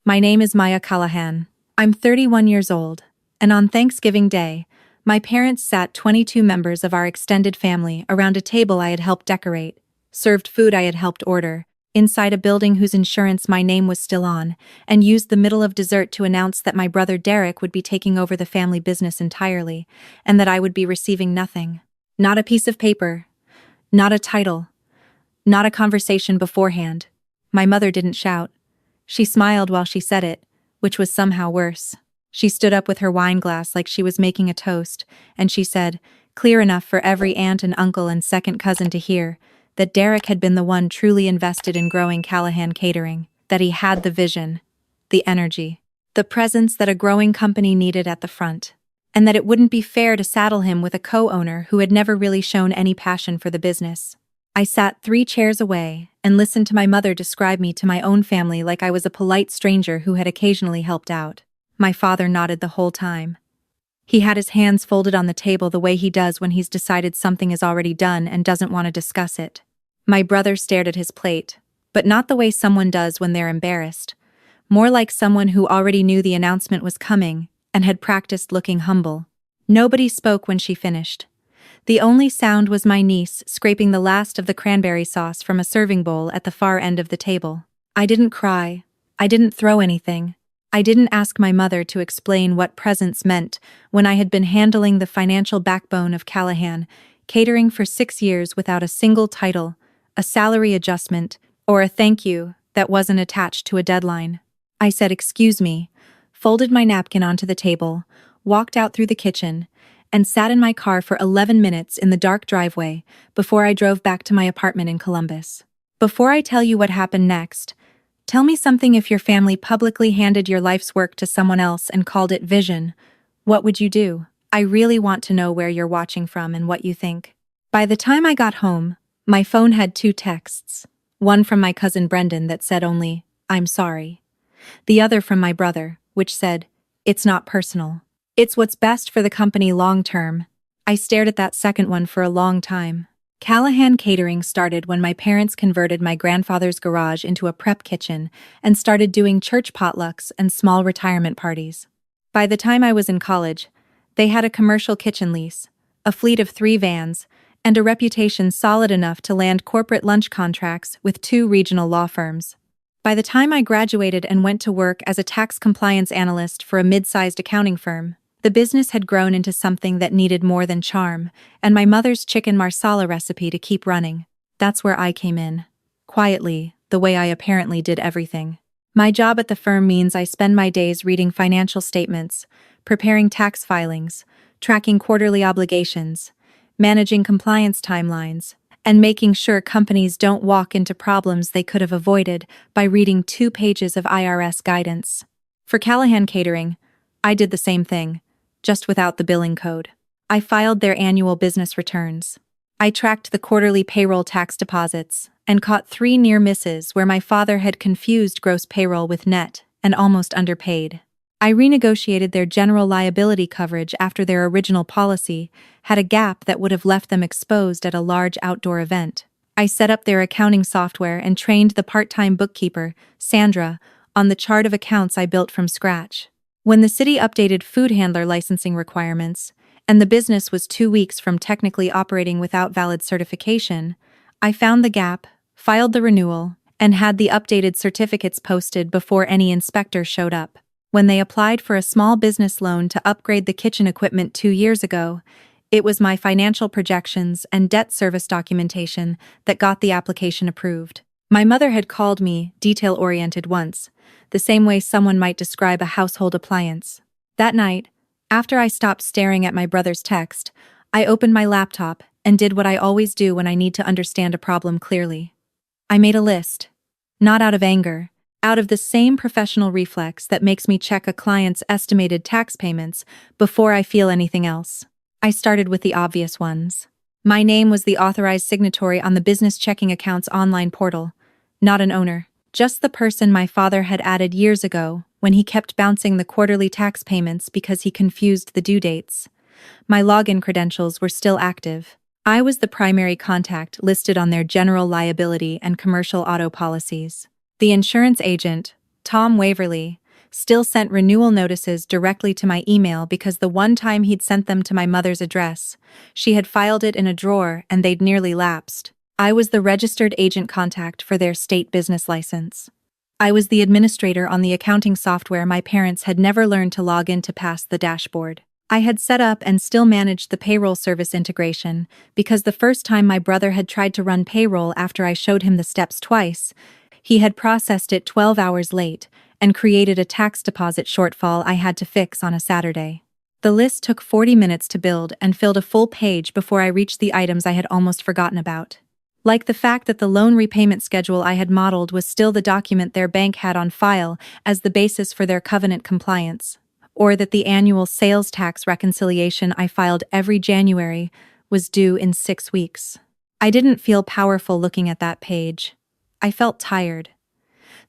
My name is Maya Callahan. I'm 31 years old, and on Thanksgiving Day, my parents sat 22 members of our extended family around a table I had helped decorate, served food I had helped order, inside a building whose insurance my name was still on, and used the middle of dessert to announce that my brother Derek would be taking over the family business entirely, and that I would be receiving nothing. Not a piece of paper, not a title, not a conversation beforehand. My mother didn't shout. She smiled while she said it, which was somehow worse. She stood up with her wine glass like she was making a toast, and she said, clear enough for every aunt and uncle and second cousin to hear, that Derek had been the one truly invested in growing Callahan Catering, that he had the vision, the energy, the presence that a growing company needed at the front, and that it wouldn't be fair to saddle him with a co-owner who had never really shown any passion for the business. I sat 3 chairs away and listened to my mother describe me to my own family like I was a polite stranger who had occasionally helped out. My father nodded the whole time. He had his hands folded on the table the way he does when he's decided something is already done and doesn't want to discuss it. My brother stared at his plate, but not the way someone does when they're embarrassed, more like someone who already knew the announcement was coming and had practiced looking humble. Nobody spoke when she finished. The only sound was my niece scraping the last of the cranberry sauce from a serving bowl at the far end of the table. I didn't cry. I didn't throw anything. I didn't ask my mother to explain what presents meant when I had been handling the financial backbone of Callahan, catering for 6 years without a single title, a salary adjustment, or a thank you that wasn't attached to a deadline. I said, "Excuse me," folded my napkin onto the table, walked out through the kitchen, and sat in my car for 11 minutes in the dark driveway before I drove back to my apartment in Columbus. Before I tell you what happened next, tell me something. If your family publicly handed your life's work to someone else and called it vision, what would you do? I really want to know where you're watching from and what you think. By the time I got home, my phone had 2 texts. One from my cousin Brendan that said only, "I'm sorry." The other from my brother, which said, "It's not personal. It's what's best for the company long term." I stared at that second one for a long time. Callahan Catering started when my parents converted my grandfather's garage into a prep kitchen and started doing church potlucks and small retirement parties. By the time I was in college, they had a commercial kitchen lease, a fleet of 3 vans, and a reputation solid enough to land corporate lunch contracts with 2 regional law firms. By the time I graduated and went to work as a tax compliance analyst for a mid-sized accounting firm, the business had grown into something that needed more than charm, and my mother's chicken marsala recipe to keep running. That's where I came in. Quietly, the way I apparently did everything. My job at the firm means I spend my days reading financial statements, preparing tax filings, tracking quarterly obligations, managing compliance timelines, and making sure companies don't walk into problems they could have avoided by reading 2 pages of IRS guidance. For Callahan Catering, I did the same thing, just without the billing code. I filed their annual business returns. I tracked the quarterly payroll tax deposits and caught 3 near misses where my father had confused gross payroll with net and almost underpaid. I renegotiated their general liability coverage after their original policy had a gap that would have left them exposed at a large outdoor event. I set up their accounting software and trained the part-time bookkeeper, Sandra, on the chart of accounts I built from scratch. When the city updated food handler licensing requirements, and the business was 2 weeks from technically operating without valid certification, I found the gap, filed the renewal, and had the updated certificates posted before any inspector showed up. When they applied for a small business loan to upgrade the kitchen equipment 2 years ago, it was my financial projections and debt service documentation that got the application approved. My mother had called me detail-oriented once, the same way someone might describe a household appliance. That night, after I stopped staring at my brother's text, I opened my laptop and did what I always do when I need to understand a problem clearly. I made a list. Not out of anger, out of the same professional reflex that makes me check a client's estimated tax payments before I feel anything else. I started with the obvious ones. My name was the authorized signatory on the business checking account's online portal, not an owner. Just the person my father had added years ago when he kept bouncing the quarterly tax payments because he confused the due dates. My login credentials were still active. I was the primary contact listed on their general liability and commercial auto policies. The insurance agent, Tom Waverly still sent renewal notices directly to my email because the one time he'd sent them to my mother's address, she had filed it in a drawer and they'd nearly lapsed. I was the registered agent contact for their state business license. I was the administrator on the accounting software my parents had never learned to log in to pass the dashboard. I had set up and still managed the payroll service integration because the first time my brother had tried to run payroll after I showed him the steps twice, he had processed it 12 hours late and created a tax deposit shortfall I had to fix on a Saturday. The list took 40 minutes to build and filled a full page before I reached the items I had almost forgotten about. Like the fact that the loan repayment schedule I had modeled was still the document their bank had on file as the basis for their covenant compliance, or that the annual sales tax reconciliation I filed every January was due in 6 weeks. I didn't feel powerful looking at that page. I felt tired.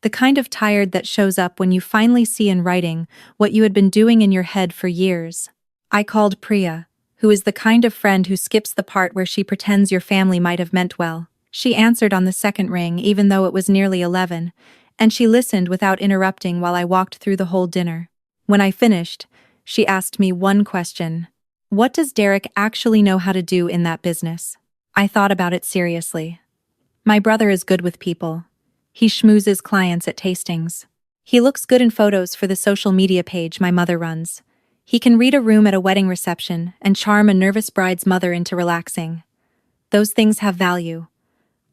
The kind of tired that shows up when you finally see in writing what you had been doing in your head for years. I called Priya, who is the kind of friend who skips the part where she pretends your family might have meant well. She answered on the second ring even though it was nearly 11, and she listened without interrupting while I walked through the whole dinner. When I finished, she asked me one question. What does Derek actually know how to do in that business? I thought about it seriously. My brother is good with people. He schmoozes clients at tastings. He looks good in photos for the social media page my mother runs. He can read a room at a wedding reception and charm a nervous bride's mother into relaxing. Those things have value.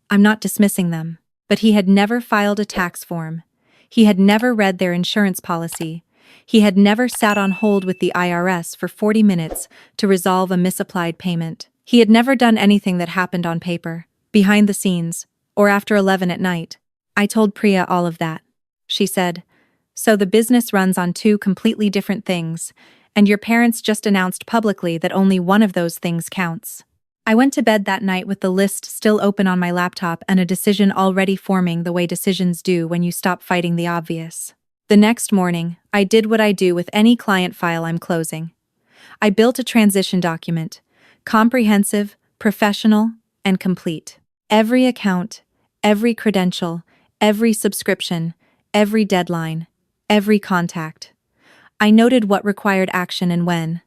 I'm not dismissing them. But he had never filed a tax form. He had never read their insurance policy. He had never sat on hold with the IRS for 40 minutes to resolve a misapplied payment. He had never done anything that happened on paper, behind the scenes, or after 11 at night. I told Priya all of that. She said, "So the business runs on two completely different things, and your parents just announced publicly that only one of those things counts." I went to bed that night with the list still open on my laptop and a decision already forming the way decisions do when you stop fighting the obvious. The next morning, I did what I do with any client file I'm closing. I built a transition document, comprehensive, professional, and complete. Every account, every credential, every subscription, every deadline, every contact. I noted what required action and when.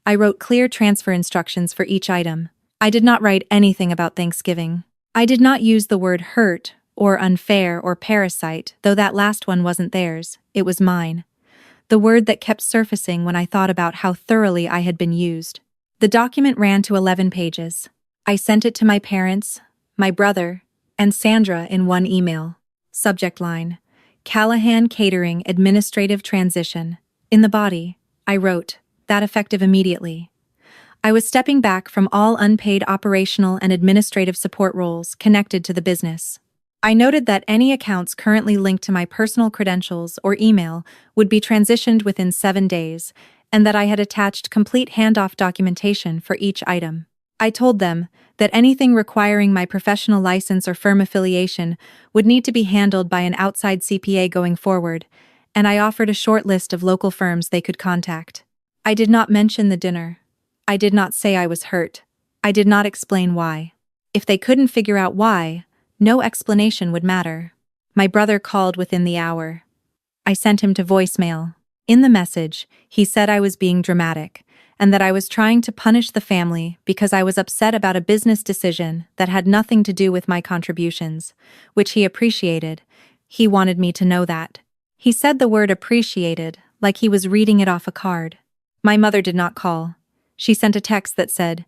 I wrote clear transfer instructions for each item. I did not write anything about Thanksgiving. I did not use the word hurt or unfair or parasite, though that last one wasn't theirs, it was mine. The word that kept surfacing when I thought about how thoroughly I had been used. The document ran to 11 pages. I sent it to my parents, my brother, and Sandra in one email. Subject line: Callahan Catering Administrative Transition. In the body, I wrote, that effective immediately. I was stepping back from all unpaid operational and administrative support roles connected to the business. I noted that any accounts currently linked to my personal credentials or email would be transitioned within 7 days, and that I had attached complete handoff documentation for each item. I told them that anything requiring my professional license or firm affiliation would need to be handled by an outside CPA going forward, and I offered a short list of local firms they could contact. I did not mention the dinner. I did not say I was hurt. I did not explain why. If they couldn't figure out why, no explanation would matter. My brother called within the hour. I sent him to voicemail. In the message, he said I was being dramatic, and that I was trying to punish the family because I was upset about a business decision that had nothing to do with my contributions, which he appreciated. He wanted me to know that. He said the word appreciated, like he was reading it off a card. My mother did not call. She sent a text that said,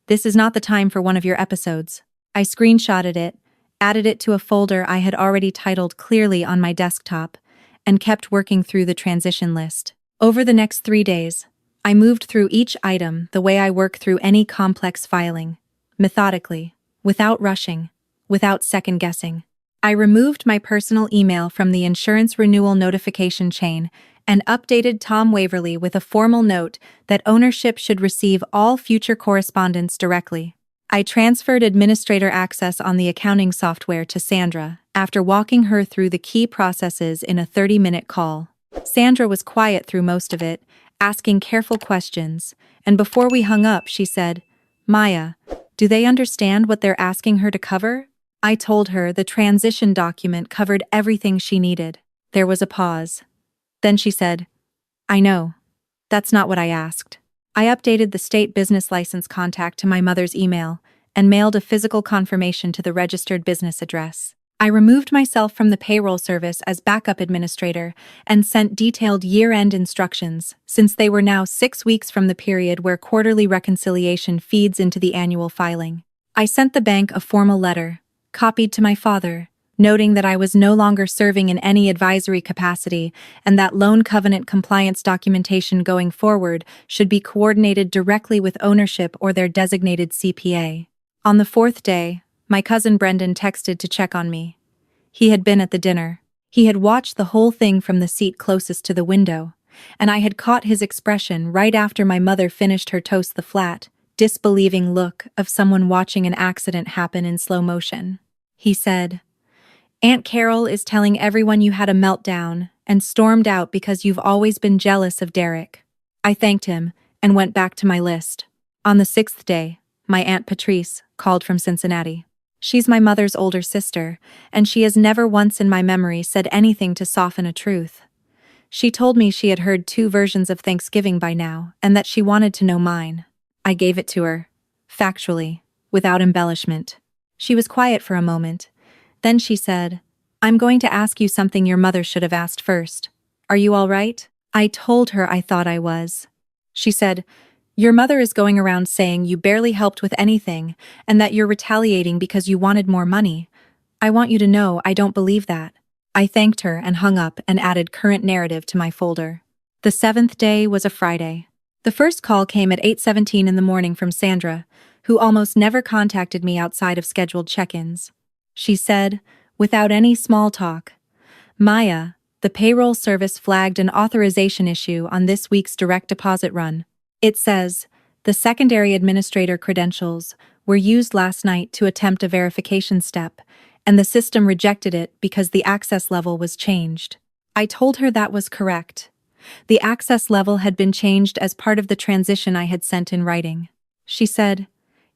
"This is not the time for one of your episodes." I screenshotted it, added it to a folder I had already titled clearly on my desktop, and kept working through the transition list. Over the next 3 days, I moved through each item the way I work through any complex filing, methodically, without rushing, without second-guessing. I removed my personal email from the insurance renewal notification chain and updated Tom Waverly with a formal note that ownership should receive all future correspondence directly. I transferred administrator access on the accounting software to Sandra after walking her through the key processes in a 30-minute call. Sandra was quiet through most of it, asking careful questions, and before we hung up, she said, "Maya, do they understand what they're asking her to cover?" I told her the transition document covered everything she needed. There was a pause. Then she said, I know. That's not what I asked. I updated the state business license contact to my mother's email and mailed a physical confirmation to the registered business address. I removed myself from the payroll service as backup administrator and sent detailed year-end instructions, since they were now 6 weeks from the period where quarterly reconciliation feeds into the annual filing. I sent the bank a formal letter, copied to my father, noting that I was no longer serving in any advisory capacity and that loan covenant compliance documentation going forward should be coordinated directly with ownership or their designated CPA. On the 4th day, my cousin Brendan texted to check on me. He had been at the dinner. He had watched the whole thing from the seat closest to the window, and I had caught his expression right after my mother finished her toast, the flat, disbelieving look of someone watching an accident happen in slow motion. He said, Aunt Carol is telling everyone you had a meltdown and stormed out because you've always been jealous of Derek. I thanked him and went back to my list. On the 6th day, my Aunt Patrice called from Cincinnati. She's my mother's older sister, and she has never once in my memory said anything to soften a truth. She told me she had heard 2 versions of Thanksgiving by now, and that she wanted to know mine. I gave it to her, factually, without embellishment. She was quiet for a moment. Then she said, I'm going to ask you something your mother should have asked first. Are you all right? I told her I thought I was. She said, Your mother is going around saying you barely helped with anything and that you're retaliating because you wanted more money. I want you to know I don't believe that. I thanked her and hung up and added current narrative to my folder. The 7th day was a Friday. The first call came at 8:17 in the morning from Sandra, who almost never contacted me outside of scheduled check-ins. She said, without any small talk, Maya, the payroll service flagged an authorization issue on this week's direct deposit run. It says, the secondary administrator credentials were used last night to attempt a verification step, and the system rejected it because the access level was changed. I told her that was correct. The access level had been changed as part of the transition I had sent in writing. She said,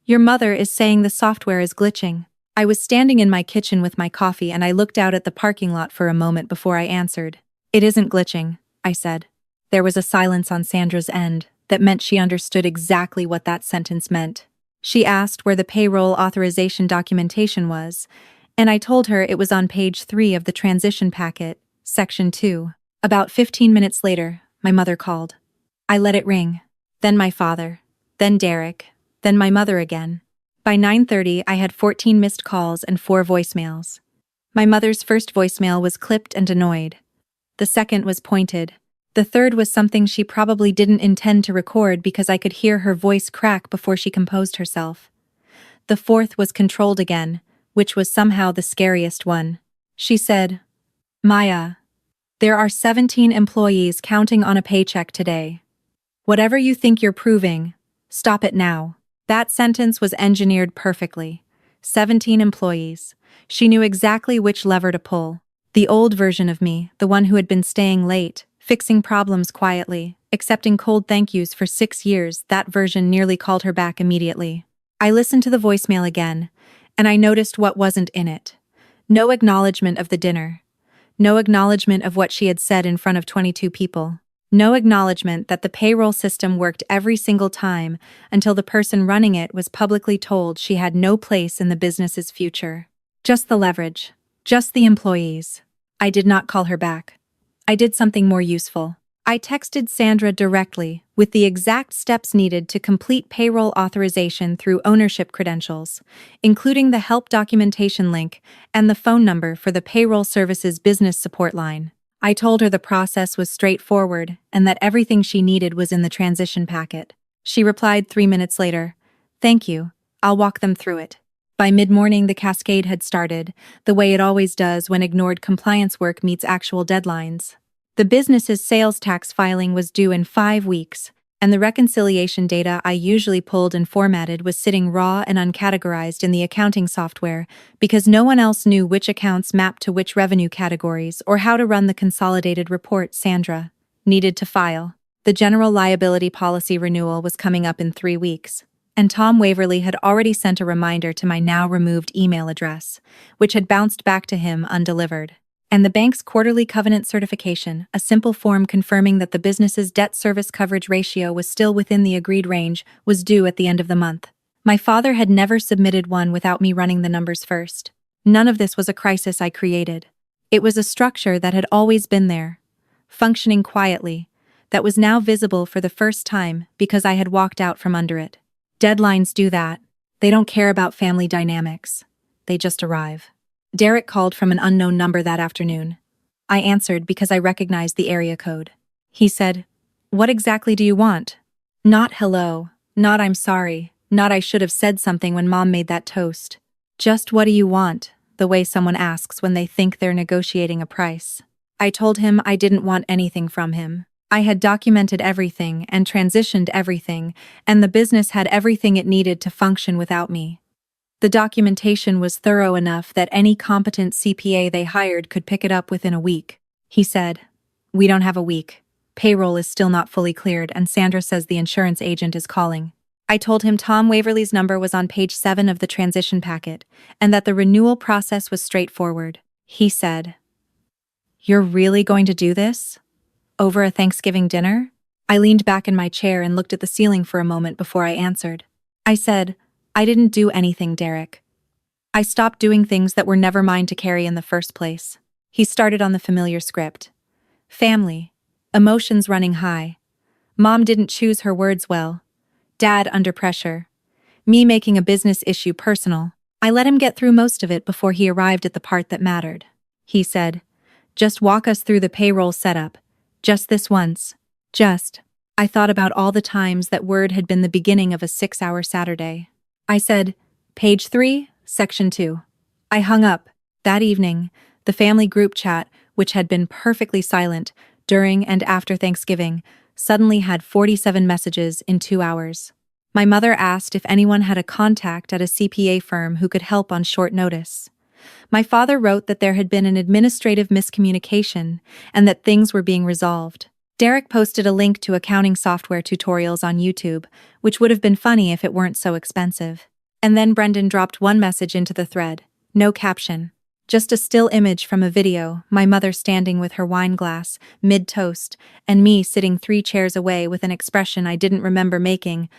Your mother is saying the software is glitching. I was standing in my kitchen with my coffee and I looked out at the parking lot for a moment before I answered. It isn't glitching, I said. There was a silence on Sandra's end that meant she understood exactly what that sentence meant. She asked where the payroll authorization documentation was, and I told her it was on page 3 of the transition packet, section 2. About 15 minutes later, my mother called. I let it ring. Then my father. Then Derek. Then my mother again. By 9:30, I had 14 missed calls and 4 voicemails. My mother's first voicemail was clipped and annoyed. The second was pointed. The third was something she probably didn't intend to record because I could hear her voice crack before she composed herself. The fourth was controlled again, which was somehow the scariest one. She said, Maya, there are 17 employees counting on a paycheck today. Whatever you think you're proving, stop it now. That sentence was engineered perfectly. 17 employees. She knew exactly which lever to pull. The old version of me, the one who had been staying late, fixing problems quietly, accepting cold thank yous for 6 years, that version nearly called her back immediately. I listened to the voicemail again, and I noticed what wasn't in it. No acknowledgement of the dinner. No acknowledgement of what she had said in front of 22 people. No acknowledgement that the payroll system worked every single time until the person running it was publicly told she had no place in the business's future. Just the leverage. Just the employees. I did not call her back. I did something more useful. I texted Sandra directly with the exact steps needed to complete payroll authorization through ownership credentials, including the help documentation link and the phone number for the payroll services business support line. I told her the process was straightforward and that everything she needed was in the transition packet. She replied 3 minutes later, "Thank you, I'll walk them through it." By mid-morning, the cascade had started, the way it always does when ignored compliance work meets actual deadlines. The business's sales tax filing was due in 5 weeks, and the reconciliation data I usually pulled and formatted was sitting raw and uncategorized in the accounting software because no one else knew which accounts mapped to which revenue categories or how to run the consolidated report Sandra needed to file. The general liability policy renewal was coming up in 3 weeks, and Tom Waverly had already sent a reminder to my now-removed email address, which had bounced back to him undelivered. and the bank's quarterly covenant certification, a simple form confirming that the business's debt service coverage ratio was still within the agreed range, was due at the end of the month. My father had never submitted one without me running the numbers first. None of this was a crisis I created. It was a structure that had always been there, functioning quietly, that was now visible for the first time because I had walked out from under it. Deadlines do that. They don't care about family dynamics. They just arrive. Derek called from an unknown number that afternoon. I answered because I recognized the area code. He said, "What exactly do you want?" Not hello, not I'm sorry, not I should have said something when Mom made that toast. Just what do you want, the way someone asks when they think they're negotiating a price. I told him I didn't want anything from him. I had documented everything and transitioned everything, and the business had everything it needed to function without me. The documentation was thorough enough that any competent CPA they hired could pick it up within a week. He said, "We don't have a week. Payroll is still not fully cleared, and Sandra says the insurance agent is calling." I told him Tom Waverly's number was on page 7 of the transition packet, and that the renewal process was straightforward. He said, "You're really going to do this? Over a Thanksgiving dinner?" I leaned back in my chair and looked at the ceiling for a moment before I answered. I said, "I didn't do anything, Derek. I stopped doing things that were never mine to carry in the first place." He started on the familiar script. Family. Emotions running high. Mom didn't choose her words well. Dad under pressure. Me making a business issue personal. I let him get through most of it before he arrived at the part that mattered. He said, "Just walk us through the payroll setup. Just this once." Just. I thought about all the times that word had been the beginning of a 6-hour Saturday. I said, "Page 3, Section 2. I hung up. That evening, the family group chat, which had been perfectly silent during and after Thanksgiving, suddenly had 47 messages in 2 hours. My mother asked if anyone had a contact at a CPA firm who could help on short notice. My father wrote that there had been an administrative miscommunication and that things were being resolved. Derek posted a link to accounting software tutorials on YouTube, which would have been funny if it weren't so expensive. And then Brendan dropped one message into the thread. No caption. Just a still image from a video, my mother standing with her wine glass, mid-toast, and me sitting 3 chairs away with an expression I didn't remember making,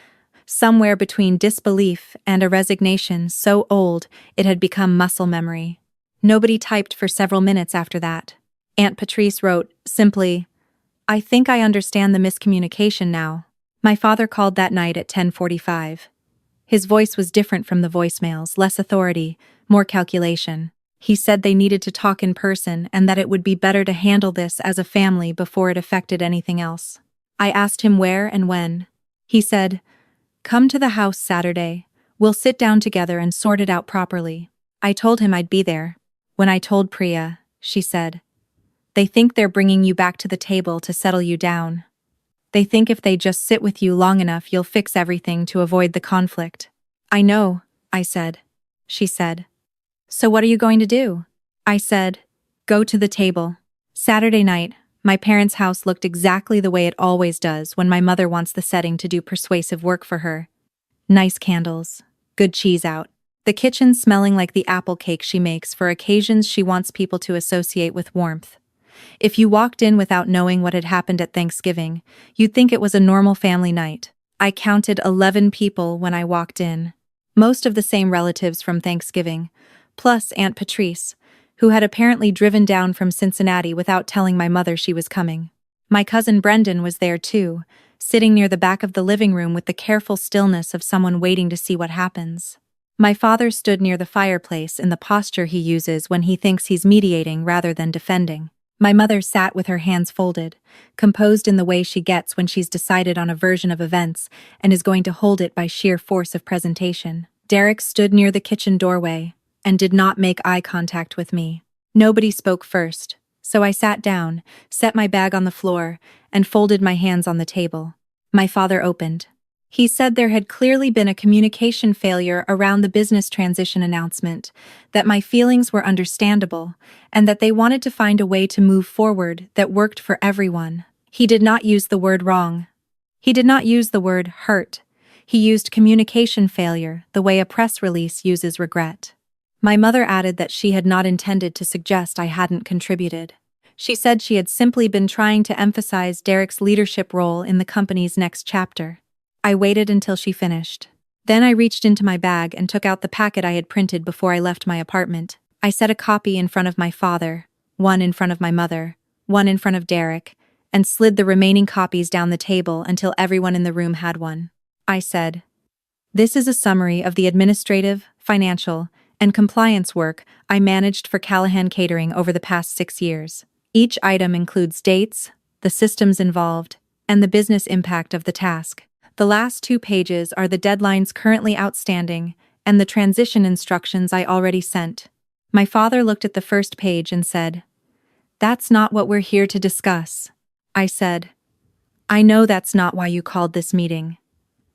somewhere between disbelief and a resignation so old it had become muscle memory. Nobody typed for several minutes after that. Aunt Patrice wrote, simply, "I think I understand the miscommunication now." My father called that night at 10:45. His voice was different from the voicemails, less authority, more calculation. He said they needed to talk in person and that it would be better to handle this as a family before it affected anything else. I asked him where and when. He said, "Come to the house Saturday. We'll sit down together and sort it out properly." I told him I'd be there. When I told Priya, she said, "They think they're bringing you back to the table to settle you down. They think if they just sit with you long enough you'll fix everything to avoid the conflict." "I know," I said. She said, "So what are you going to do?" I said, "Go to the table." Saturday night, my parents' house looked exactly the way it always does when my mother wants the setting to do persuasive work for her. Nice candles, good cheese out, the kitchen smelling like the apple cake she makes for occasions she wants people to associate with warmth. If you walked in without knowing what had happened at Thanksgiving, you'd think it was a normal family night. I counted 11 people when I walked in. Most of the same relatives from Thanksgiving, plus Aunt Patrice, who had apparently driven down from Cincinnati without telling my mother she was coming. My cousin Brendan was there too, sitting near the back of the living room with the careful stillness of someone waiting to see what happens. My father stood near the fireplace in the posture he uses when he thinks he's mediating rather than defending. My mother sat with her hands folded, composed in the way she gets when she's decided on a version of events and is going to hold it by sheer force of presentation. Derek stood near the kitchen doorway and did not make eye contact with me. Nobody spoke first, so I sat down, set my bag on the floor, and folded my hands on the table. My father opened. He said there had clearly been a communication failure around the business transition announcement, that my feelings were understandable, and that they wanted to find a way to move forward that worked for everyone. He did not use the word wrong. He did not use the word hurt. He used communication failure the way a press release uses regret. My mother added that she had not intended to suggest I hadn't contributed. She said she had simply been trying to emphasize Derek's leadership role in the company's next chapter. I waited until she finished. Then I reached into my bag and took out the packet I had printed before I left my apartment. I set a copy in front of my father, one in front of my mother, one in front of Derek, and slid the remaining copies down the table until everyone in the room had one. I said, "This is a summary of the administrative, financial, and compliance work I managed for Callahan Catering over the past 6 years. Each item includes dates, the systems involved, and the business impact of the task. The last 2 pages are the deadlines currently outstanding and the transition instructions I already sent." My father looked at the first page and said, "That's not what we're here to discuss." I said, "I know that's not why you called this meeting,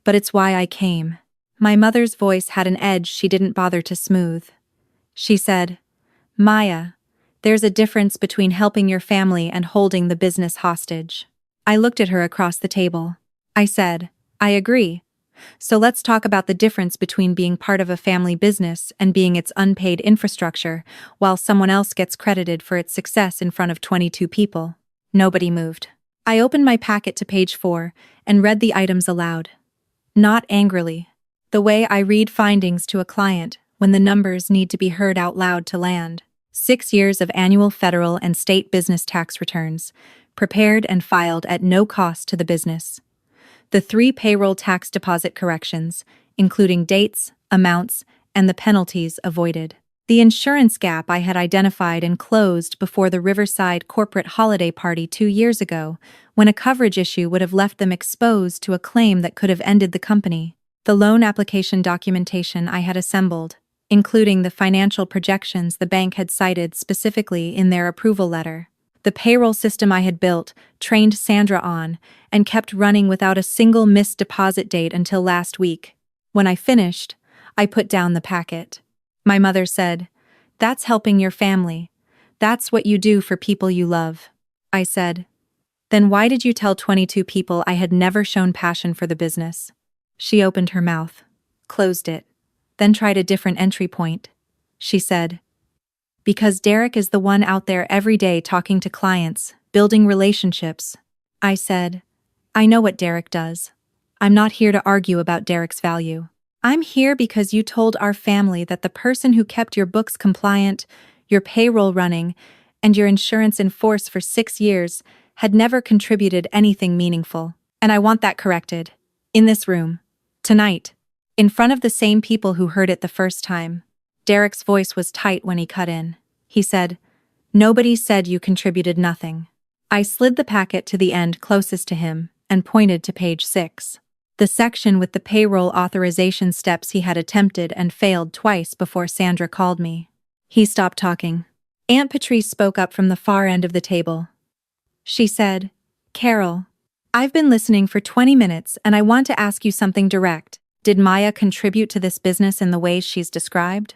but it's why I came." My mother's voice had an edge she didn't bother to smooth. She said, "Maya, there's a difference between helping your family and holding the business hostage." I looked at her across the table. I said, "I agree. So let's talk about the difference between being part of a family business and being its unpaid infrastructure, while someone else gets credited for its success in front of 22 people." Nobody moved. I opened my packet to page 4 and read the items aloud. Not angrily. The way I read findings to a client when the numbers need to be heard out loud to land. 6 years of annual federal and state business tax returns, prepared and filed at no cost to the business. The 3 payroll tax deposit corrections, including dates, amounts, and the penalties avoided. The insurance gap I had identified and closed before the Riverside corporate holiday party 2 years ago, when a coverage issue would have left them exposed to a claim that could have ended the company. The loan application documentation I had assembled, including the financial projections the bank had cited specifically in their approval letter. The payroll system I had built, trained Sandra on, and kept running without a single missed deposit date until last week. When I finished, I put down the packet. My mother said, "That's helping your family. That's what you do for people you love." I said, "Then why did you tell 22 people I had never shown passion for the business?" She opened her mouth, closed it, then tried a different entry point. She said, "Because Derek is the one out there every day talking to clients, building relationships." I said, "I know what Derek does. I'm not here to argue about Derek's value. I'm here because you told our family that the person who kept your books compliant, your payroll running, and your insurance in force for 6 years had never contributed anything meaningful. And I want that corrected. In this room. Tonight. In front of the same people who heard it the first time." Derek's voice was tight when he cut in. He said, "Nobody said you contributed nothing." I slid the packet to the end closest to him and pointed to page 6. The section with the payroll authorization steps he had attempted and failed twice before Sandra called me. He stopped talking. Aunt Patrice spoke up from the far end of the table. She said, "Carol, I've been listening for 20 minutes and I want to ask you something direct. Did Maya contribute to this business in the ways she's described?"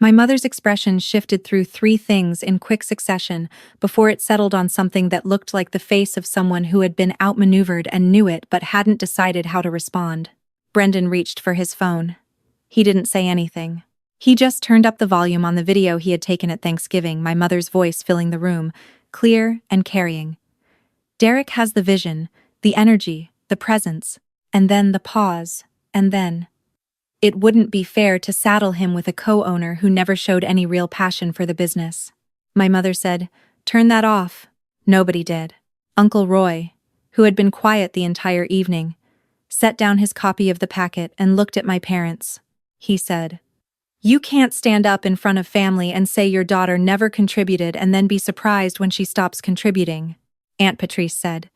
My mother's expression shifted through 3 things in quick succession before it settled on something that looked like the face of someone who had been outmaneuvered and knew it but hadn't decided how to respond. Brendan reached for his phone. He didn't say anything. He just turned up the volume on the video he had taken at Thanksgiving, my mother's voice filling the room, clear and carrying. "Derek has the vision, the energy, the presence, and then the pause, and then. It wouldn't be fair to saddle him with a co-owner who never showed any real passion for the business." My mother said, "Turn that off." Nobody did. Uncle Roy, who had been quiet the entire evening, set down his copy of the packet and looked at my parents. He said, "You can't stand up in front of family and say your daughter never contributed and then be surprised when she stops contributing," Aunt Patrice said,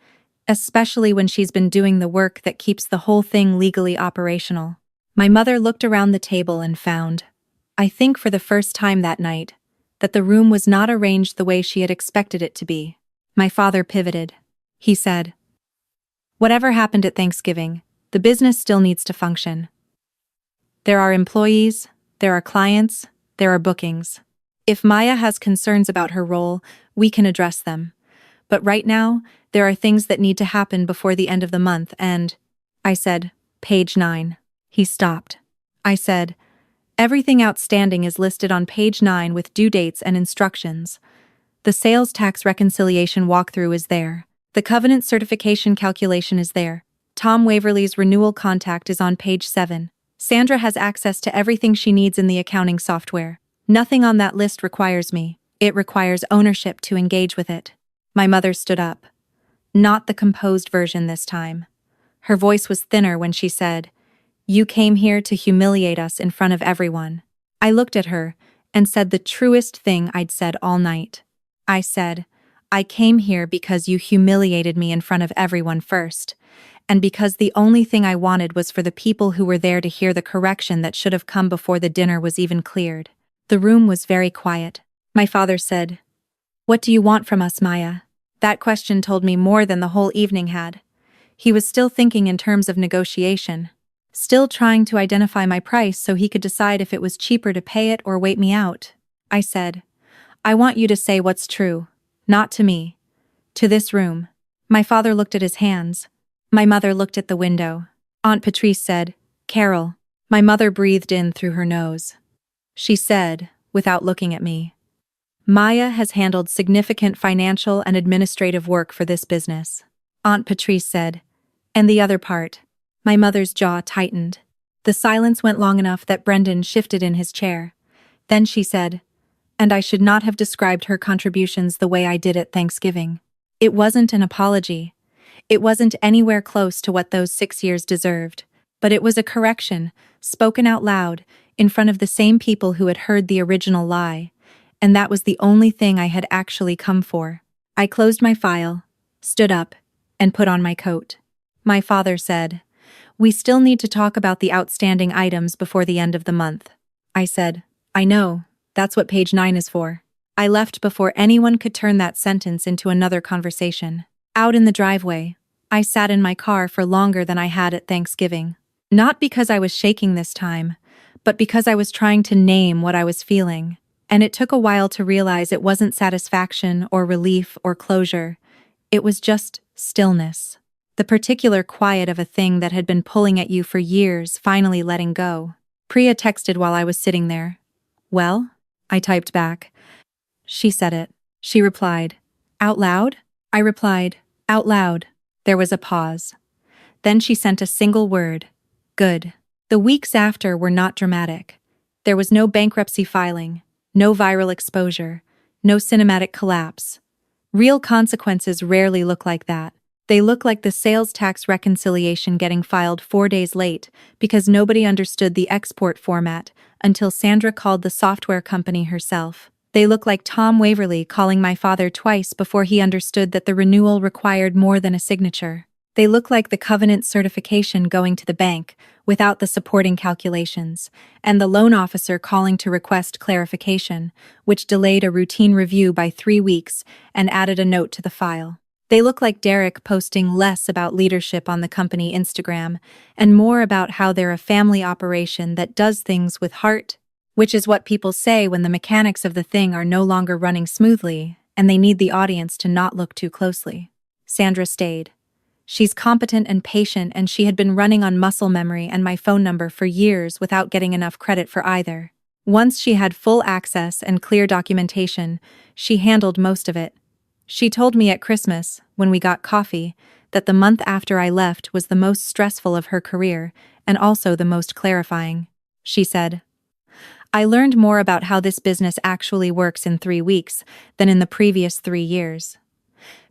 "especially when she's been doing the work that keeps the whole thing legally operational." My mother looked around the table and found, I think for the first time that night, that the room was not arranged the way she had expected it to be. My father pivoted. He said, "Whatever happened at Thanksgiving, the business still needs to function. There are employees, there are clients, there are bookings. If Maya has concerns about her role, we can address them. But right now, there are things that need to happen before the end of the month and," I said, "page 9. He stopped. I said, Everything outstanding is listed on page 9 with due dates and instructions. The sales tax reconciliation walkthrough is there. The covenant certification calculation is there. Tom Waverly's renewal contact is on page 7. Sandra has access to everything she needs in the accounting software. Nothing on that list requires me. It requires ownership to engage with it. My mother stood up. Not the composed version this time. Her voice was thinner when she said, "You came here to humiliate us in front of everyone." I looked at her and said the truest thing I'd said all night. I said, "I came here because you humiliated me in front of everyone first, and because the only thing I wanted was for the people who were there to hear the correction that should have come before the dinner was even cleared." The room was very quiet. My father said, "What do you want from us, Maya?" That question told me more than the whole evening had. He was still thinking in terms of negotiation, still trying to identify my price so he could decide if it was cheaper to pay it or wait me out. I said, "I want you to say what's true, not to me, to this room." My father looked at his hands. My mother looked at the window. Aunt Patrice said, "Carol." My mother breathed in through her nose. She said, without looking at me, "Maya has handled significant financial and administrative work for this business." Aunt Patrice said, "And the other part?" My mother's jaw tightened. The silence went long enough that Brendan shifted in his chair. Then she said, "And I should not have described her contributions the way I did at Thanksgiving." It wasn't an apology. It wasn't anywhere close to what those 6 years deserved, but it was a correction, spoken out loud, in front of the same people who had heard the original lie, and that was the only thing I had actually come for. I closed my file, stood up, and put on my coat. My father said, "We still need to talk about the outstanding items before the end of the month." I said, "I know, that's what page 9 is for." I left before anyone could turn that sentence into another conversation. Out in the driveway, I sat in my car for longer than I had at Thanksgiving. Not because I was shaking this time, but because I was trying to name what I was feeling. And it took a while to realize it wasn't satisfaction or relief or closure. It was just stillness. The particular quiet of a thing that had been pulling at you for years finally letting go. Priya texted while I was sitting there. "Well?" I typed back. She said it. She replied, "Out loud?" I replied, "Out loud." There was a pause. Then she sent a single word, "Good." The weeks after were not dramatic. There was no bankruptcy filing, no viral exposure, no cinematic collapse. Real consequences rarely look like that. They look like the sales tax reconciliation getting filed 4 days late because nobody understood the export format until Sandra called the software company herself. They look like Tom Waverly calling my father twice before he understood that the renewal required more than a signature. They look like the covenant certification going to the bank without the supporting calculations, and the loan officer calling to request clarification, which delayed a routine review by 3 weeks and added a note to the file. They look like Derek posting less about leadership on the company Instagram and more about how they're a family operation that does things with heart, which is what people say when the mechanics of the thing are no longer running smoothly and they need the audience to not look too closely. Sandra stayed. She's competent and patient, and she had been running on muscle memory and my phone number for years without getting enough credit for either. Once she had full access and clear documentation, she handled most of it. She told me at Christmas, when we got coffee, that the month after I left was the most stressful of her career and also the most clarifying. She said, "I learned more about how this business actually works in 3 weeks than in the previous 3 years.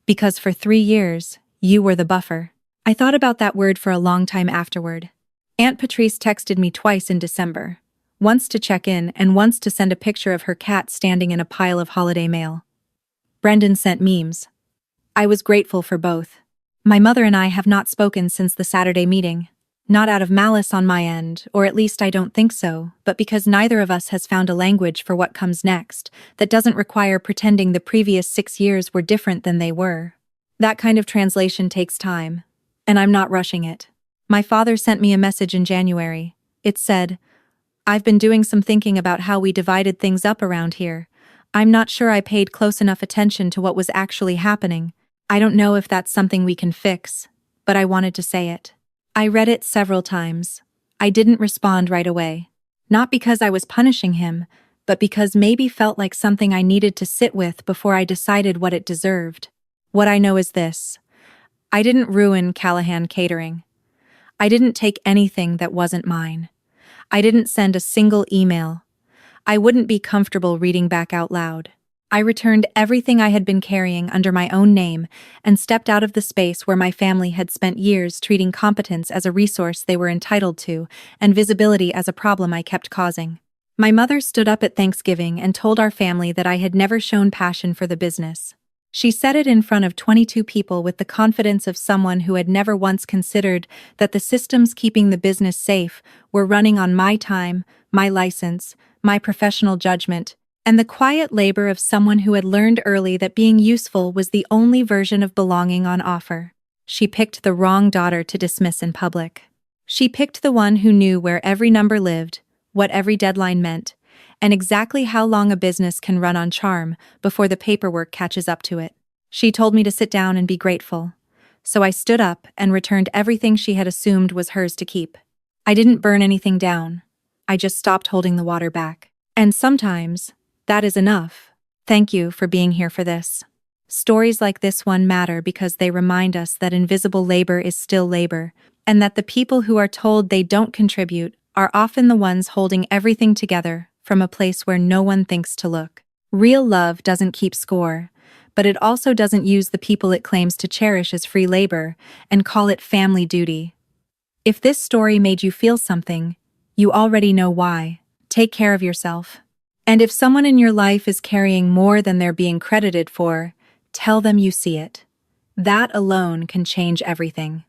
Because for 3 years, you were the buffer." I thought about that word for a long time afterward. Aunt Patrice texted me twice in December, once to check in and once to send a picture of her cat standing in a pile of holiday mail. Brendan sent memes. I was grateful for both. My mother and I have not spoken since the Saturday meeting. Not out of malice on my end, or at least I don't think so, but because neither of us has found a language for what comes next that doesn't require pretending the previous 6 years were different than they were. That kind of translation takes time, and I'm not rushing it. My father sent me a message in January. It said, "I've been doing some thinking about how we divided things up around here. I'm not sure I paid close enough attention to what was actually happening. I don't know if that's something we can fix, but I wanted to say it." I read it several times. I didn't respond right away. Not because I was punishing him, but because maybe felt like something I needed to sit with before I decided what it deserved. What I know is this: I didn't ruin Callahan Catering. I didn't take anything that wasn't mine. I didn't send a single email. I wouldn't be comfortable reading back out loud. I returned everything I had been carrying under my own name and stepped out of the space where my family had spent years treating competence as a resource they were entitled to and visibility as a problem I kept causing. My mother stood up at Thanksgiving and told our family that I had never shown passion for the business. She said it in front of 22 people with the confidence of someone who had never once considered that the systems keeping the business safe were running on my time, my license, my professional judgment, and the quiet labor of someone who had learned early that being useful was the only version of belonging on offer. She picked the wrong daughter to dismiss in public. She picked the one who knew where every number lived, what every deadline meant, and exactly how long a business can run on charm before the paperwork catches up to it. She told me to sit down and be grateful. So I stood up and returned everything she had assumed was hers to keep. I didn't burn anything down. I just stopped holding the water back. And sometimes, that is enough. Thank you for being here for this. Stories like this one matter because they remind us that invisible labor is still labor, and that the people who are told they don't contribute are often the ones holding everything together from a place where no one thinks to look. Real love doesn't keep score, but it also doesn't use the people it claims to cherish as free labor and call it family duty. If this story made you feel something, you already know why. Take care of yourself. And if someone in your life is carrying more than they're being credited for, tell them you see it. That alone can change everything.